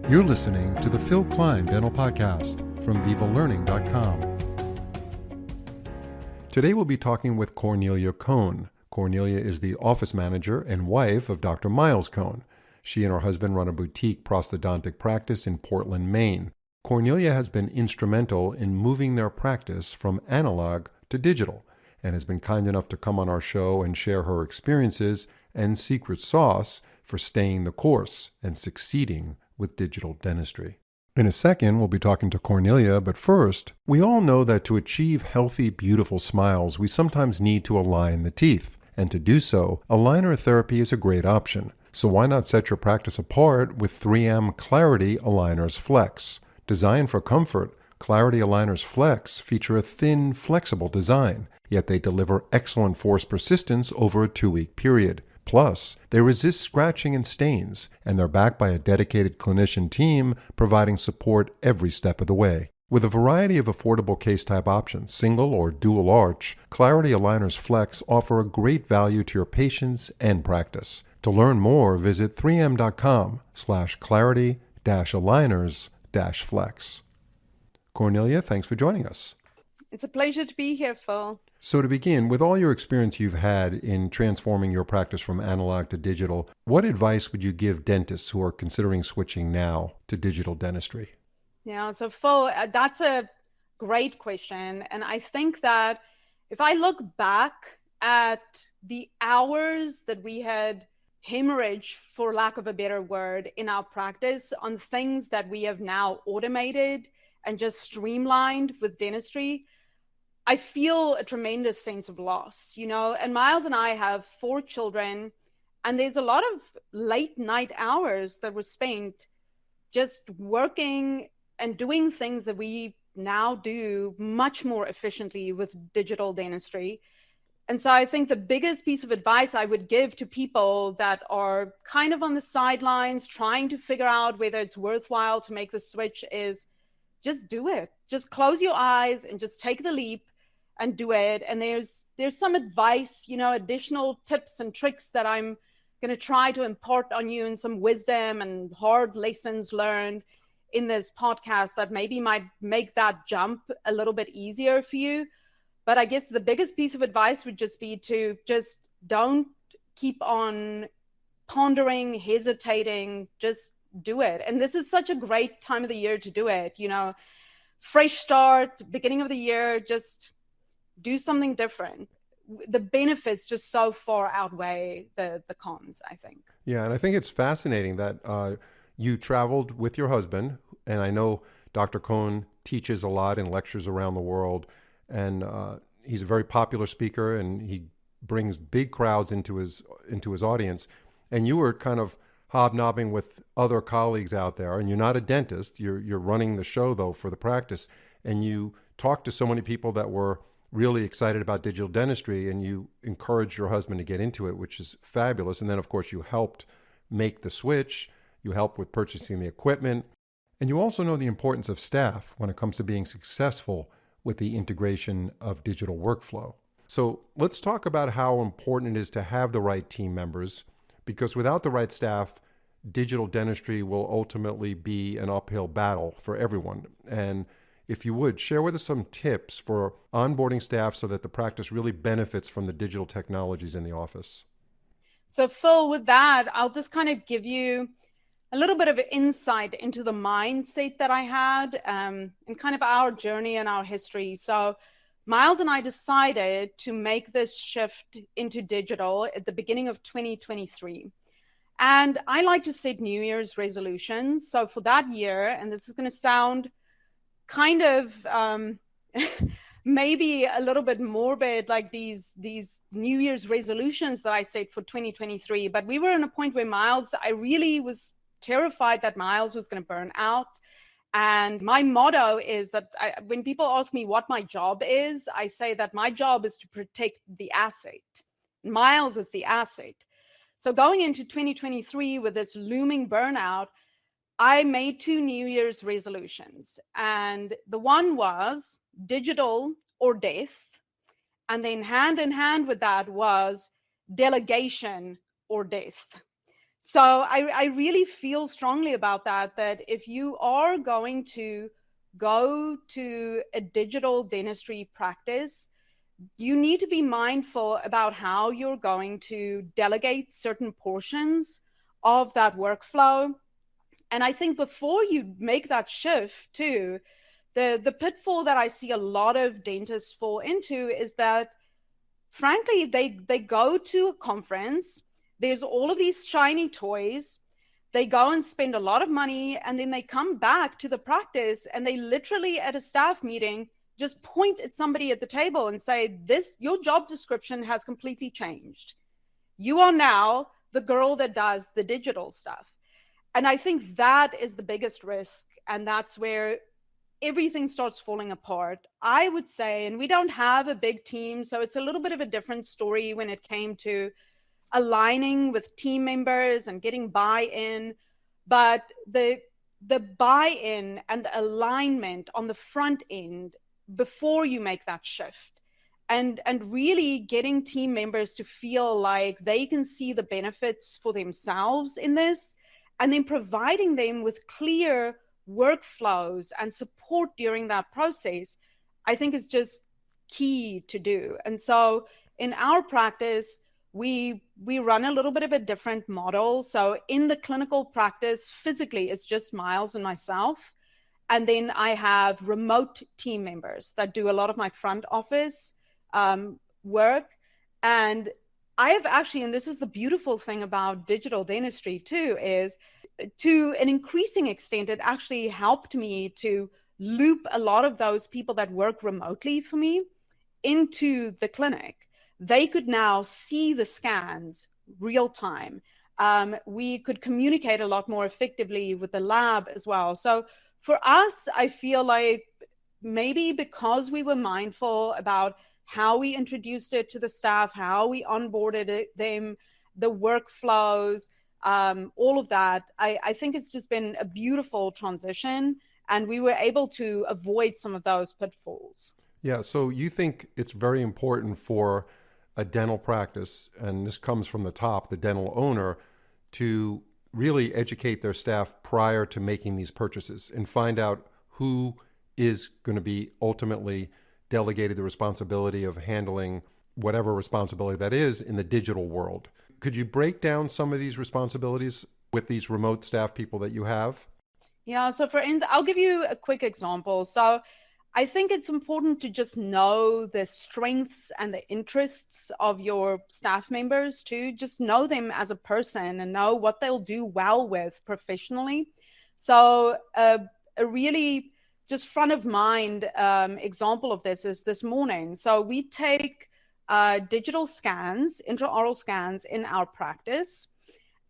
You're listening to the Phil Klein Dental Podcast from VivaLearning.com. Today we'll be talking with Cornelia Cone. Cornelia is the office manager and wife of Dr. Miles Cone. She and her husband run a boutique prosthodontic practice in Portland, Maine. Cornelia has been instrumental in moving their practice from analog to digital and has been kind enough to come on our show and share her experiences and secret sauce for staying the course and succeeding with digital dentistry. In a second, we'll be talking to Cornelia, but first, we all know that to achieve healthy, beautiful smiles, we sometimes need to align the teeth. And to do so, aligner therapy is a great option. So why not set your practice apart with 3M Clarity Aligners Flex? Designed for comfort, Clarity Aligners Flex feature a thin, flexible design, yet they deliver excellent force persistence over a 2-week period. Plus, they resist scratching and stains, and they're backed by a dedicated clinician team providing support every step of the way. With a variety of affordable case-type options, single or dual arch, Clarity Aligners Flex offer a great value to your patients and practice. To learn more, visit 3m.com/clarity-aligners-flex. Cornelia, thanks for joining us. It's a pleasure to be here, Phil. So to begin, with all your experience you've had in transforming your practice from analog to digital, what advice would you give dentists who are considering switching now to digital dentistry? Yeah, so Phil, that's a great question. And I think that if I look back at the hours that we had hemorrhaged, for lack of a better word, in our practice on things that we have now automated and just streamlined with dentistry, I feel a tremendous sense of loss, and Miles and I have 4 children, and there's a lot of late night hours that were spent just working and doing things that we now do much more efficiently with digital dentistry. And so I think the biggest piece of advice I would give to people that are kind of on the sidelines, trying to figure out whether it's worthwhile to make the switch is just do it. Just close your eyes and just take the leap and do it. And there's some advice, additional tips and tricks that I'm going to try to impart on you, and some wisdom and hard lessons learned in this podcast that maybe might make that jump a little bit easier for you. But I guess the biggest piece of advice would just be to just don't keep on pondering, hesitating, just do it. And this is such a great time of the year to do it, fresh start, beginning of the year, just do something different. The benefits just so far outweigh the cons, I think. Yeah, and I think it's fascinating that you traveled with your husband, and I know Dr. Cone teaches a lot and lectures around the world, and he's a very popular speaker, and he brings big crowds into his audience. And you were kind of hobnobbing with other colleagues out there, and you're not a dentist. You're running the show though for the practice, and you talked to so many people that were really excited about digital dentistry, and you encouraged your husband to get into it, which is fabulous. And then, of course, you helped make the switch. You helped with purchasing the equipment. And you also know the importance of staff when it comes to being successful with the integration of digital workflow. So let's talk about how important it is to have the right team members, because without the right staff, digital dentistry will ultimately be an uphill battle for everyone. And if you would, share with us some tips for onboarding staff so that the practice really benefits from the digital technologies in the office. So Phil, with that, I'll just kind of give you a little bit of insight into the mindset that I had and kind of our journey and our history. So Miles and I decided to make this shift into digital at the beginning of 2023. And I like to set New Year's resolutions. So for that year, and this is going to sound kind of maybe a little bit morbid, like these New Year's resolutions that I set for 2023. But we were in a point where I really was terrified that Miles was going to burn out. And my motto is that when people ask me what my job is, I say that my job is to protect the asset. Miles is the asset. So going into 2023 with this looming burnout, I made 2 New Year's resolutions. And the one was digital or death. And then hand in hand with that was delegation or death. So I really feel strongly about that if you are going to go to a digital dentistry practice, you need to be mindful about how you're going to delegate certain portions of that workflow. And I think before you make that shift too, the pitfall that I see a lot of dentists fall into is that, frankly, they go to a conference, there's all of these shiny toys, they go and spend a lot of money, and then they come back to the practice and they literally at a staff meeting just point at somebody at the table and say, this, your job description has completely changed. You are now the girl that does the digital stuff. And I think that is the biggest risk, and that's where everything starts falling apart, I would say. And we don't have a big team, so it's a little bit of a different story when it came to aligning with team members and getting buy-in. But the buy-in and the alignment on the front end before you make that shift, and really getting team members to feel like they can see the benefits for themselves in this, and then providing them with clear workflows and support during that process, I think is just key to do. And so in our practice, we run a little bit of a different model. So in the clinical practice, physically, it's just Miles and myself. And then I have remote team members that do a lot of my front office work. And I have actually, and this is the beautiful thing about digital dentistry too, is to an increasing extent, it actually helped me to loop a lot of those people that work remotely for me into the clinic. They could now see the scans real time. We could communicate a lot more effectively with the lab as well. So for us, I feel like maybe because we were mindful about how we introduced it to the staff, how we onboarded them, the workflows, all of that, I think it's just been a beautiful transition, and we were able to avoid some of those pitfalls. Yeah, so you think it's very important for a dental practice, and this comes from the top, the dental owner, to really educate their staff prior to making these purchases and find out who is going to be ultimately delegated the responsibility of handling whatever responsibility that is in the digital world. Could you break down some of these responsibilities with these remote staff people that you have? Yeah, so for instance, I'll give you a quick example. So I think it's important to just know the strengths and the interests of your staff members, to just know them as a person and know what they'll do well with professionally. So a really just front of mind example of this is this morning. So we take digital scans, intraoral scans in our practice,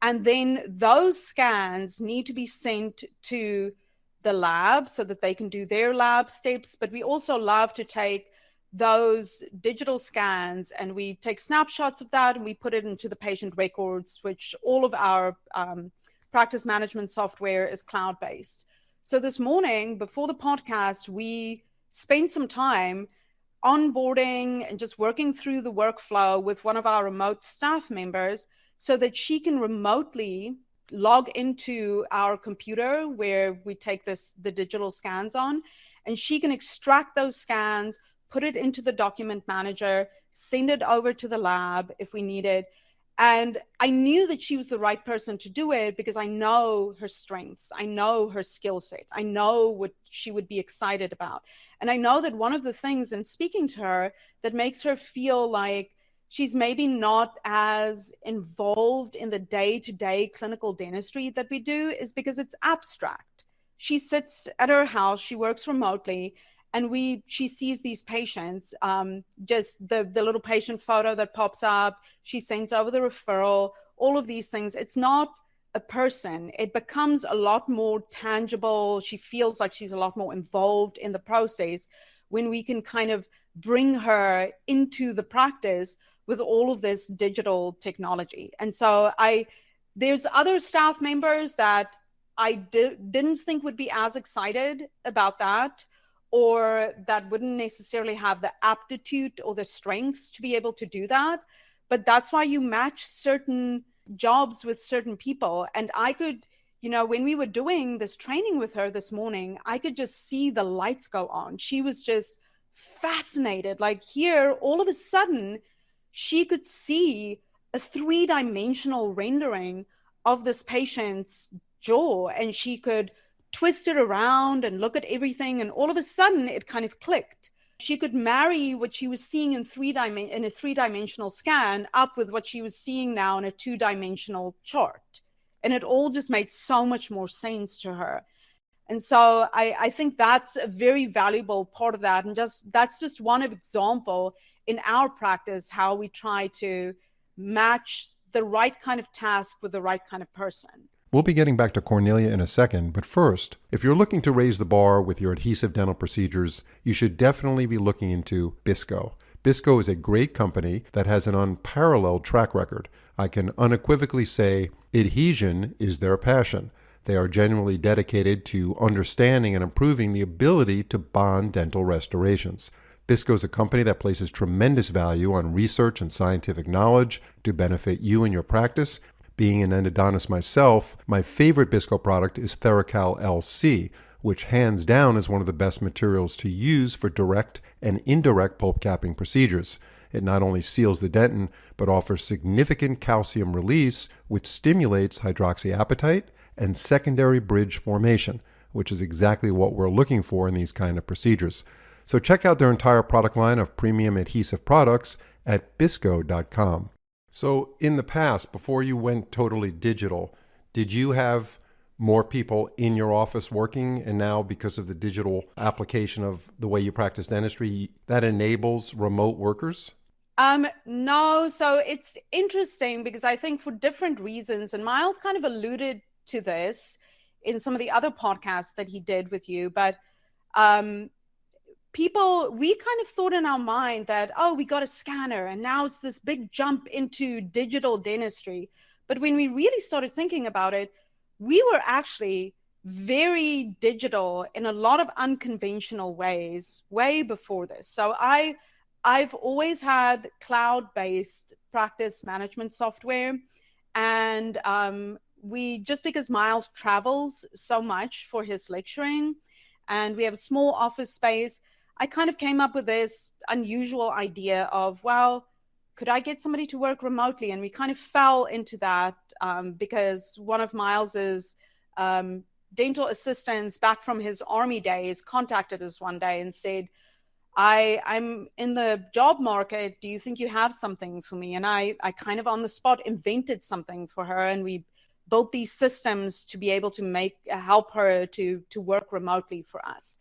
and then those scans need to be sent to the lab so that they can do their lab steps. But we also love to take those digital scans and we take snapshots of that and we put it into the patient records, which all of our practice management software is cloud-based. So this morning before the podcast, we spent some time onboarding and just working through the workflow with one of our remote staff members so that she can remotely log into our computer where we take the digital scans on, and she can extract those scans, put it into the document manager, send it over to the lab if we need it. And I knew that she was the right person to do it because I know her strengths. I know her skill set. I know what she would be excited about. And I know that one of the things in speaking to her that makes her feel like she's maybe not as involved in the day-to-day clinical dentistry that we do is because it's abstract. She sits at her house, she works remotely, and she sees these patients, just the little patient photo that pops up, she sends over the referral, all of these things. It's not a person. It becomes a lot more tangible. She feels like she's a lot more involved in the process when we can kind of bring her into the practice with all of this digital technology. And so there's other staff members that I didn't think would be as excited about that, or that wouldn't necessarily have the aptitude or the strengths to be able to do that. But that's why you match certain jobs with certain people. And I could, when we were doing this training with her this morning, I could just see the lights go on. She was just fascinated. Like here, all of a sudden, she could see a 3-dimensional rendering of this patient's jaw, and she could twist it around and look at everything. And all of a sudden, it kind of clicked. She could marry what she was seeing in a 3-dimensional scan up with what she was seeing now in a 2-dimensional chart. And it all just made so much more sense to her. And so I think that's a very valuable part of that. And that's just one example in our practice, how we try to match the right kind of task with the right kind of person. We'll be getting back to Cornelia in a second, but first, if you're looking to raise the bar with your adhesive dental procedures, you should definitely be looking into Bisco. Bisco is a great company that has an unparalleled track record. I can unequivocally say adhesion is their passion. They are genuinely dedicated to understanding and improving the ability to bond dental restorations. Bisco is a company that places tremendous value on research and scientific knowledge to benefit you and your practice. Being an endodontist myself, my favorite Bisco product is Theracal LC, which hands down is one of the best materials to use for direct and indirect pulp capping procedures. It not only seals the dentin, but offers significant calcium release, which stimulates hydroxyapatite and secondary bridge formation, which is exactly what we're looking for in these kind of procedures. So check out their entire product line of premium adhesive products at bisco.com. So in the past, before you went totally digital, did you have more people in your office working? And now, because of the digital application of the way you practice dentistry, that enables remote workers? No. So it's interesting because I think for different reasons, and Miles kind of alluded to this in some of the other podcasts that he did with you, but we kind of thought in our mind that, we got a scanner and now it's this big jump into digital dentistry. But when we really started thinking about it, we were actually very digital in a lot of unconventional ways way before this. So I've always had cloud-based practice management software. And just because Miles travels so much for his lecturing and we have a small office space, I kind of came up with this unusual idea of, well, could I get somebody to work remotely? And we kind of fell into that because one of Miles's dental assistants back from his Army days contacted us one day and said, I'm in the job market. Do you think you have something for me? And I kind of on the spot invented something for her, and we built these systems to be able to help her to work remotely for us.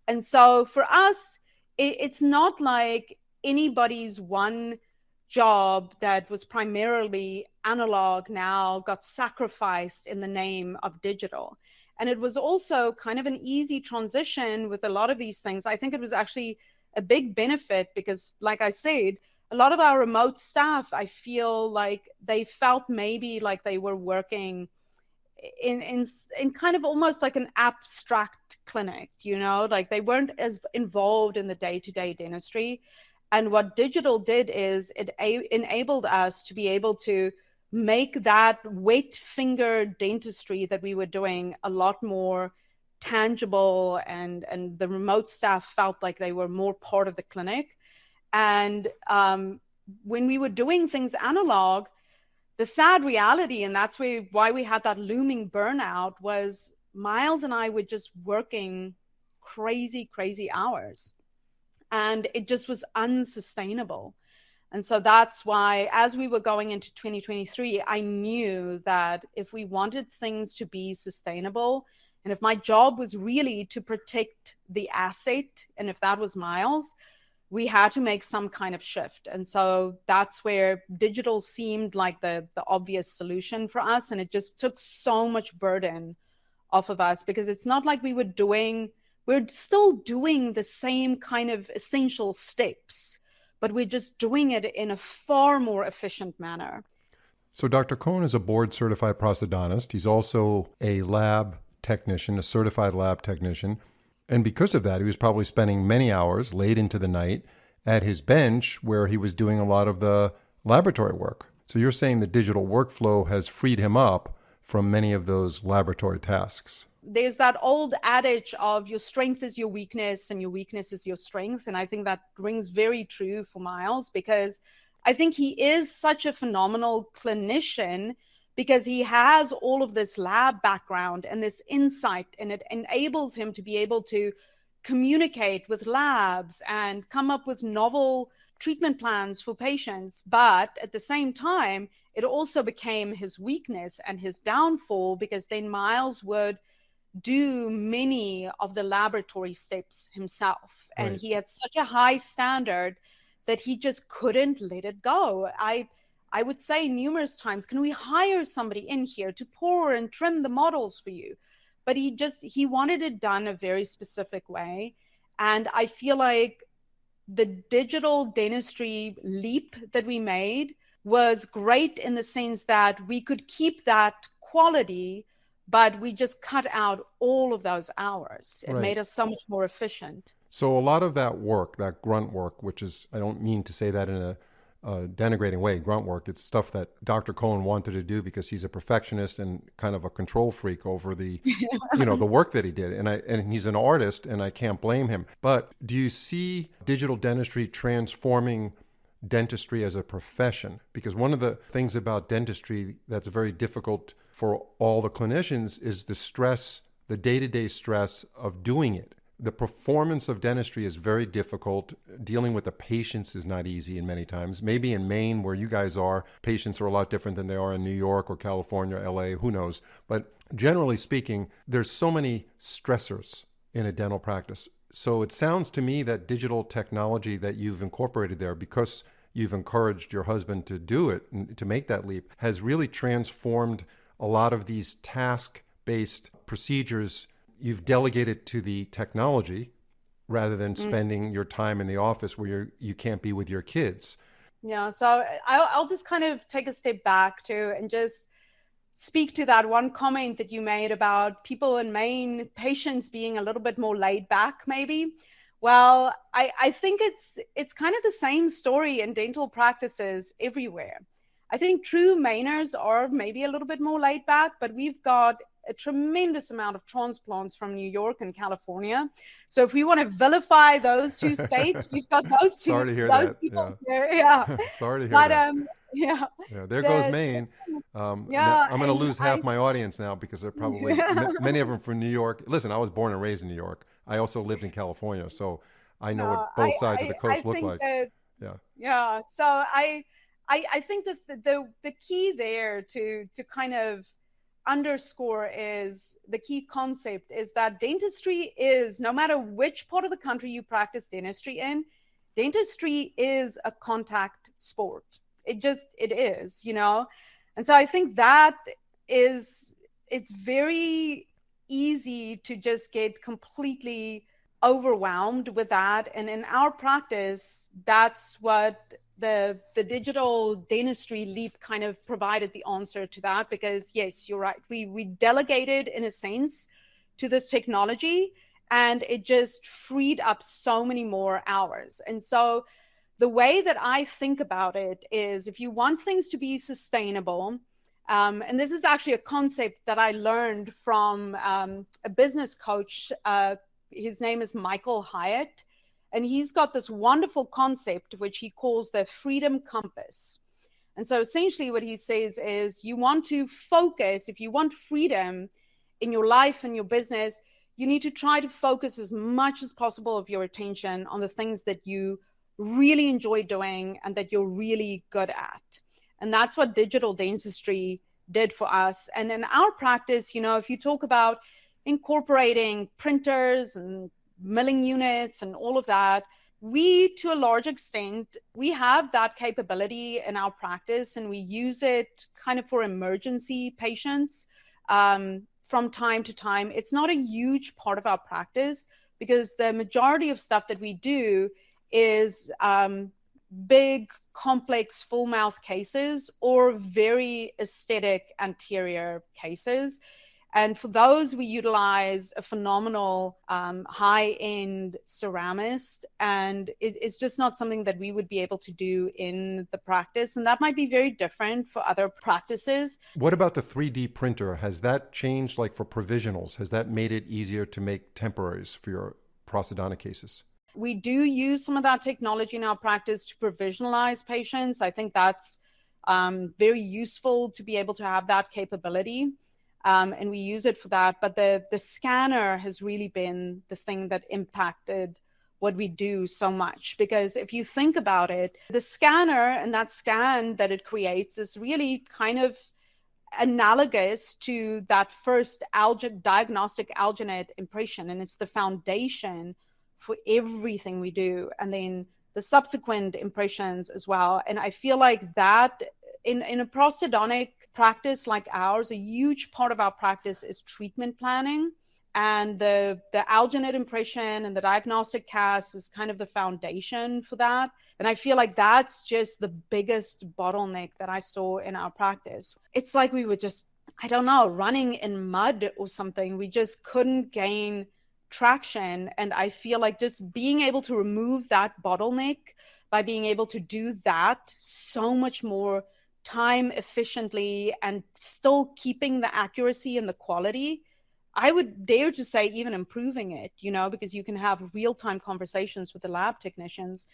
And so for us, it's not like anybody's one job that was primarily analog now got sacrificed in the name of digital. And it was also kind of an easy transition with a lot of these things. I think it was actually a big benefit because, like I said, a lot of our remote staff, I feel like they felt maybe like they were working in kind of almost like an abstract clinic, like they weren't as involved in the day-to-day dentistry. And what digital did is it enabled us to be able to make that wet finger dentistry that we were doing a lot more tangible, and the remote staff felt like they were more part of the clinic. And when we were doing things analog, the sad reality, and that's why we had that looming burnout, was Miles and I were just working crazy hours, and it just was unsustainable. And so that's why, as we were going into 2023, I knew that if we wanted things to be sustainable, and if my job was really to protect the asset, and if that was Miles, we had to make some kind of shift. And so that's where digital seemed like the obvious solution for us. And it just took so much burden off of us, because it's not like we're still doing the same kind of essential steps, but we're just doing it in a far more efficient manner. So Dr. Cone is a board-certified prosthodontist. He's also a lab technician, a certified lab technician. And because of that, he was probably spending many hours late into the night at his bench where he was doing a lot of the laboratory work. So you're saying the digital workflow has freed him up from many of those laboratory tasks. There's that old adage of your strength is your weakness and your weakness is your strength. And I think that rings very true for Miles, because I think he is such a phenomenal clinician because he has all of this lab background and this insight, and it enables him to be able to communicate with labs and come up with novel treatment plans for patients. But at the same time, it also became his weakness and his downfall, because then Miles would do many of the laboratory steps himself. And Right. he had such a high standard that he just couldn't let it go. I would say numerous times, can we hire somebody in here to pour and trim the models for you? But he wanted it done a very specific way. And I feel like the digital dentistry leap that we made was great in the sense that we could keep that quality, but we just cut out all of those hours. It Right. made us so much more efficient. So a lot of that work, that grunt work, which is, I don't mean to say that in a denigrating way, grunt work, it's stuff that Dr. Cone wanted to do because he's a perfectionist and kind of a control freak over the, the work that he did. And he's an artist, and I can't blame him. But do you see digital dentistry transforming dentistry as a profession? Because one of the things about dentistry that's very difficult for all the clinicians is the stress, the day-to-day stress of doing it. The performance of dentistry is very difficult. Dealing with the patients is not easy in many times. Maybe in Maine, where you guys are, patients are a lot different than they are in New York or California, LA, who knows. But generally speaking, there's so many stressors in a dental practice. So it sounds to me that digital technology that you've incorporated there, because you've encouraged your husband to do it, and to make that leap, has really transformed a lot of these task-based procedures. You've delegated to the technology rather than spending your time in the office where you can't be with your kids. Yeah, so I'll just kind of take a step back too and just speak to that one comment that you made about people in Maine, patients being a little bit more laid back, maybe. Well, I think it's kind of the same story in dental practices everywhere. I think true Mainers are maybe a little bit more laid back, but we've got a tremendous amount of transplants from New York and California. So if we want to vilify those two states, we've got those two. Sorry to hear those that. people Yeah. there. Yeah. Sorry to hear But that. yeah. There goes Maine. Yeah. I'm going to lose half my audience now because they're probably many of them from New York. Listen, I was born and raised in New York. I also lived in California, so I know what both sides of the coast look like. Yeah. So I think that the key there to kind of underscore is the key concept is that dentistry is, no matter which part of the country you practice dentistry in, dentistry is a contact sport. It is, And so I think that it's very easy to just get completely overwhelmed with that. And in our practice, that's what the digital dentistry leap kind of provided the answer to that, because yes, you're right. We delegated in a sense to this technology, and it just freed up so many more hours. And so the way that I think about it is, if you want things to be sustainable, and this is actually a concept that I learned from a business coach. His name is Michael Hyatt. And he's got this wonderful concept, which he calls the freedom compass. And so essentially what he says is, you want to focus, if you want freedom in your life and your business, you need to try to focus as much as possible of your attention on the things that you really enjoy doing and that you're really good at. And that's what digital dentistry did for us. And in our practice, if you talk about incorporating printers and milling units and all of that, we, to a large extent, we have that capability in our practice, and we use it kind of for emergency patients from time to time. It's not a huge part of our practice, because the majority of stuff that we do is big, complex, full mouth cases or very aesthetic anterior cases. And for those, we utilize a phenomenal high-end ceramist, and it's just not something that we would be able to do in the practice. And that might be very different for other practices. What about the 3D printer? Has that changed, like for provisionals? Has that made it easier to make temporaries for your prosthodontic cases? We do use some of that technology in our practice to provisionalize patients. I think that's very useful to be able to have that capability. And we use it for that. But the scanner has really been the thing that impacted what we do so much. Because if you think about it, the scanner and that scan that it creates is really kind of analogous to that first diagnostic alginate impression. And it's the foundation for everything we do. And then the subsequent impressions as well. And I feel like that in a prosthodontic practice like ours, a huge part of our practice is treatment planning. And the alginate impression and the diagnostic cast is kind of the foundation for that. And I feel like that's just the biggest bottleneck that I saw in our practice. It's like we were just, I don't know, running in mud or something. We just couldn't gain traction. And I feel like just being able to remove that bottleneck by being able to do that so much more time efficiently and still keeping the accuracy and the quality, I would dare to say even improving it, because you can have real-time conversations with the lab technicians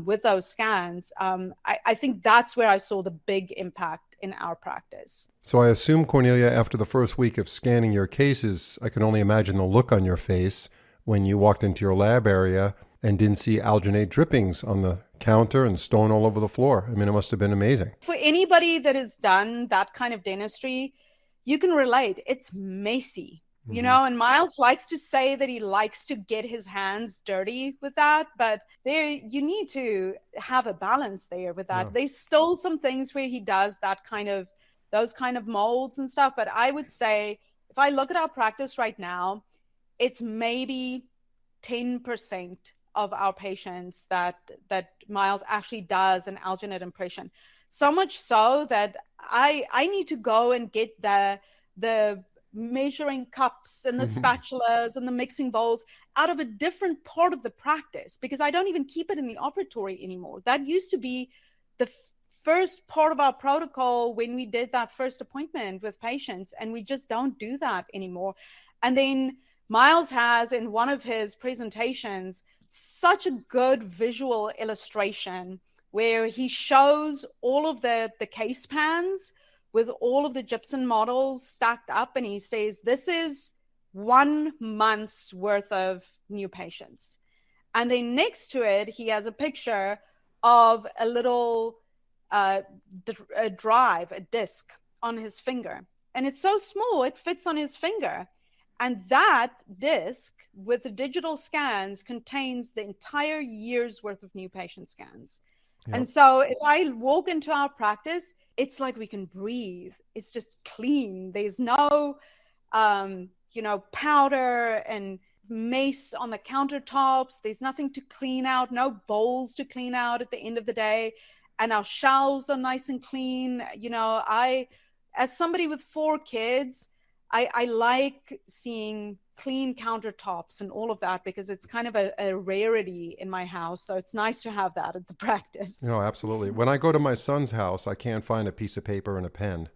with those scans. I think that's where I saw the big impact in our practice. So I assume, Cornelia, after the first week of scanning your cases, I can only imagine the look on your face when you walked into your lab area and didn't see alginate drippings on the counter and stone all over the floor. I mean, it must have been amazing. For anybody that has done that kind of dentistry, you can relate. It's messy, and Miles likes to say that he likes to get his hands dirty with that, but you need to have a balance there with that. Yeah. There's still some things where he does those kind of molds and stuff, but I would say if I look at our practice right now, it's maybe 10% of our patients that Miles actually does an alginate impression. So much so that I need to go and get the measuring cups and the spatulas and the mixing bowls out of a different part of the practice, because I don't even keep it in the operatory anymore. That used to be the first part of our protocol when we did that first appointment with patients, and we just don't do that anymore. And then Miles has, in one of his presentations, such a good visual illustration where he shows all of the case pans with all of the gypsum models stacked up, and he says, this is 1 month's worth of new patients. And then next to it, he has a picture of a little a disc on his finger. And it's so small, it fits on his finger. And that disc with the digital scans contains the entire year's worth of new patient scans. Yep. And so if I walk into our practice, it's like we can breathe. It's just clean. There's no, powder and mace on the countertops. There's nothing to clean out, no bowls to clean out at the end of the day. And our shelves are nice and clean. As somebody with 4 kids, I like seeing clean countertops and all of that, because it's kind of a rarity in my house. So it's nice to have that at the practice. No, absolutely. When I go to my son's house, I can't find a piece of paper and a pen.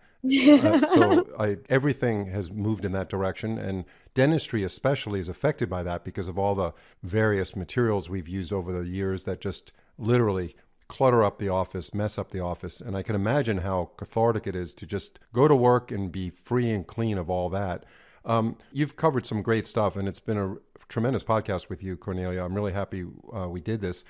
Everything has moved in that direction. And dentistry especially is affected by that because of all the various materials we've used over the years that just literally clutter up the office, mess up the office. And I can imagine how cathartic it is to just go to work and be free and clean of all that. You've covered some great stuff, and it's been a tremendous podcast with you, Cornelia. I'm really happy we did this.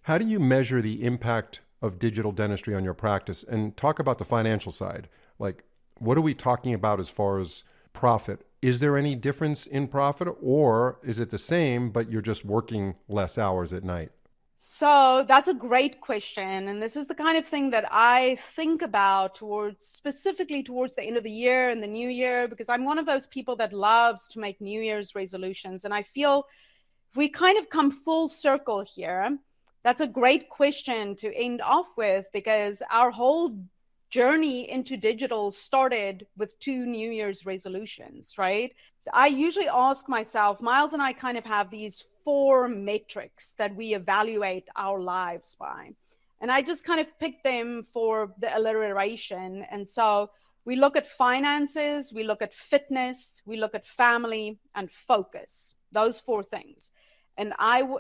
How do you measure the impact of digital dentistry on your practice? And talk about the financial side. Like, what are we talking about as far as profit? Is there any difference in profit, or is it the same, but you're just working less hours at night? So that's a great question. And this is the kind of thing that I think about specifically towards the end of the year and the new year, because I'm one of those people that loves to make New Year's resolutions. And I feel we kind of come full circle here. That's a great question to end off with, because our whole journey into digital started with 2 New Year's resolutions, right? I usually ask myself, Miles and I kind of have these 4 metrics that we evaluate our lives by. And I just kind of picked them for the alliteration. And so we look at finances, we look at fitness, we look at family and focus, those 4 things. And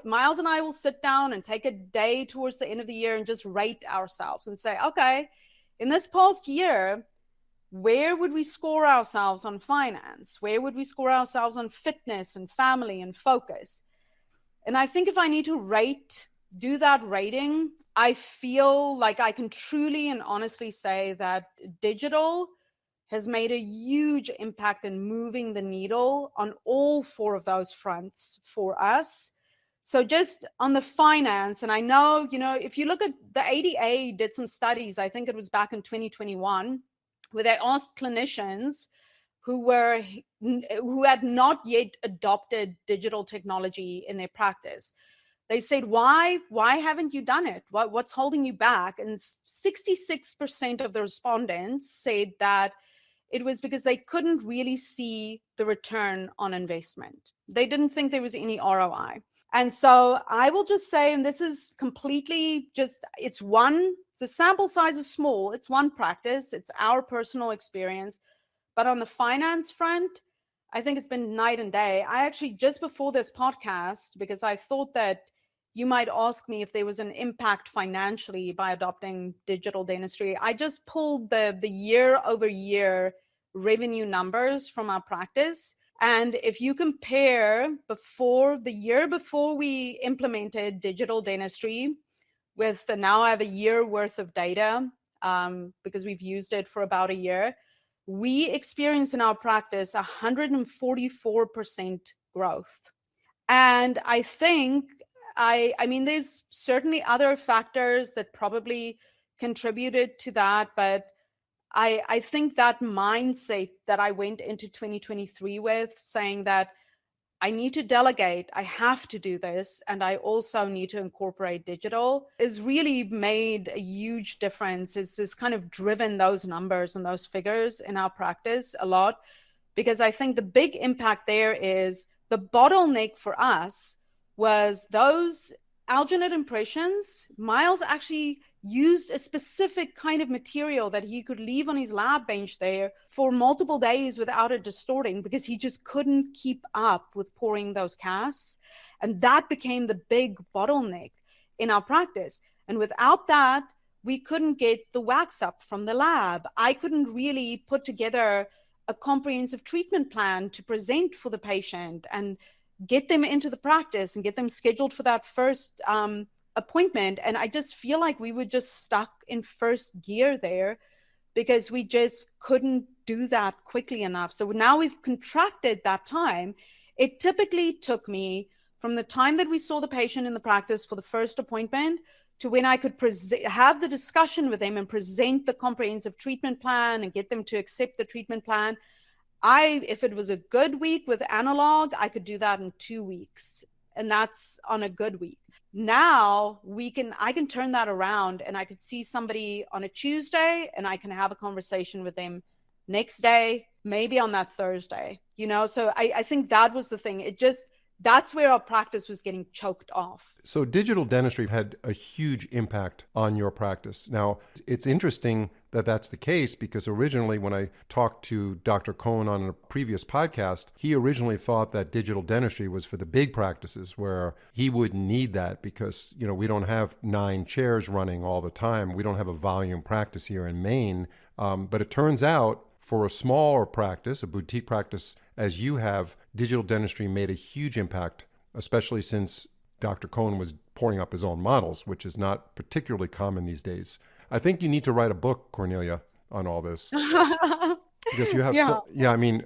Miles and I will sit down and take a day towards the end of the year and just rate ourselves and say, okay, in this past year, where would we score ourselves on finance? Where would we score ourselves on fitness and family and focus? And I think if I need to do that rating, I feel like I can truly and honestly say that digital has made a huge impact in moving the needle on all 4 of those fronts for us. So just on the finance, and I know, if you look at the ADA did some studies, I think it was back in 2021, where they asked clinicians who had not yet adopted digital technology in their practice. They said, why haven't you done it? What's holding you back? And 66% of the respondents said that it was because they couldn't really see the return on investment. They didn't think there was any ROI. And so I will just say, and this is completely the sample size is small. It's one practice. It's our personal experience. But on the finance front, I think it's been night and day. I actually, just before this podcast, because I thought that you might ask me if there was an impact financially by adopting digital dentistry, I just pulled the year-over-year revenue numbers from our practice. And if you compare the year before we implemented digital dentistry with now I have a year worth of data because we've used it for about a year, we experienced in our practice 144% growth. And I think, I mean, there's certainly other factors that probably contributed to that, but I think that mindset that I went into 2023 with, saying that I need to delegate, I have to do this, and I also need to incorporate digital, has really made a huge difference. It's kind of driven those numbers and those figures in our practice a lot, because I think the big impact there is the bottleneck for us was those alginate impressions. Miles actually used a specific kind of material that he could leave on his lab bench there for multiple days without it distorting, because he just couldn't keep up with pouring those casts. And that became the big bottleneck in our practice. And without that, we couldn't get the wax up from the lab. I couldn't really put together a comprehensive treatment plan to present for the patient and get them into the practice and get them scheduled for that first appointment. And I just feel like we were just stuck in first gear there because we just couldn't do that quickly enough. So now we've contracted that time. It typically took me from the time that we saw the patient in the practice for the first appointment to when I could have the discussion with them and present the comprehensive treatment plan and get them to accept the treatment plan. If it was a good week with analog, I could do that in 2 weeks. And that's on a good week. Now I can turn that around, and I could see somebody on a Tuesday and I can have a conversation with them next day, maybe on that Thursday, So I think that was the thing. That's where our practice was getting choked off. So digital dentistry had a huge impact on your practice. Now, it's interesting that that's the case, because originally when I talked to Dr. Cone on a previous podcast, he originally thought that digital dentistry was for the big practices where he wouldn't need that because, we don't have 9 chairs running all the time. We don't have a volume practice here in Maine. But it turns out for a smaller practice, a boutique practice as you have, digital dentistry made a huge impact, especially since Dr. Cone was pouring up his own models, which is not particularly common these days. I think you need to write a book, Cornelia, on all this. Because you have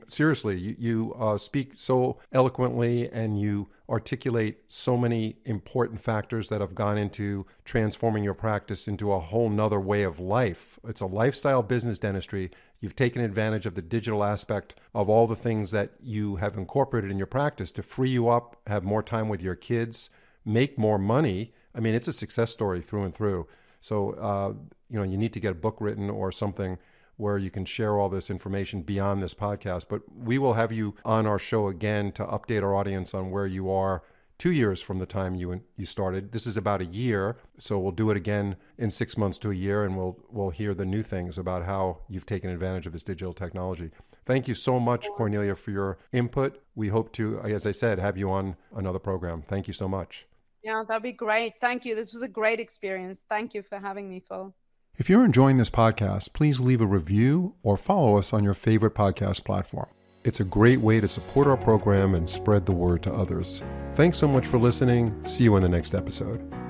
seriously, you speak so eloquently and you articulate so many important factors that have gone into transforming your practice into a whole nother way of life. It's a lifestyle business, dentistry. You've taken advantage of the digital aspect of all the things that you have incorporated in your practice to free you up, have more time with your kids, make more money. I mean, it's a success story through and through. So, you need to get a book written or something where you can share all this information beyond this podcast. But we will have you on our show again to update our audience on where you are 2 years from the time you started. This is about a year, so we'll do it again in 6 months to a year, and we'll hear the new things about how you've taken advantage of this digital technology. Thank you so much, Cornelia, for your input. We hope to, as I said, have you on another program. Thank you so much. Yeah, that'd be great. Thank you. This was a great experience. Thank you for having me, Phil. If you're enjoying this podcast, please leave a review or follow us on your favorite podcast platform. It's a great way to support our program and spread the word to others. Thanks so much for listening. See you in the next episode.